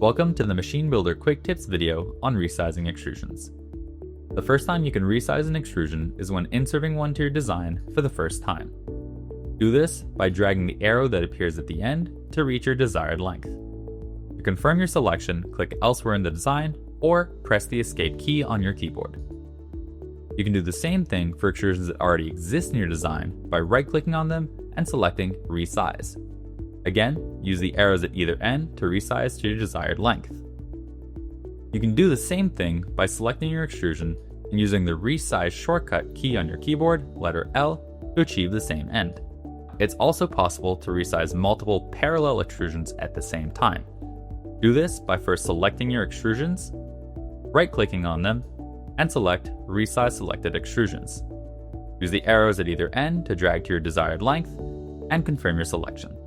Welcome to the MachineBuilder Quick Tips video on resizing extrusions. The first time you can resize an extrusion is when inserting one to your design for the first time. Do this by dragging the arrow that appears at the end to reach your desired length. To confirm your selection, click elsewhere in the design or press the Escape key on your keyboard. You can do the same thing for extrusions that already exist in your design by right-clicking on them and selecting Resize. Again, use the arrows at either end to resize to your desired length. You can do the same thing by selecting your extrusion and using the Resize shortcut key on your keyboard, letter L, to achieve the same end. It's also possible to resize multiple parallel extrusions at the same time. Do this by first selecting your extrusions, right-clicking on them, and select Resize Selected Extrusions. Use the arrows at either end to drag to your desired length, and confirm your selection.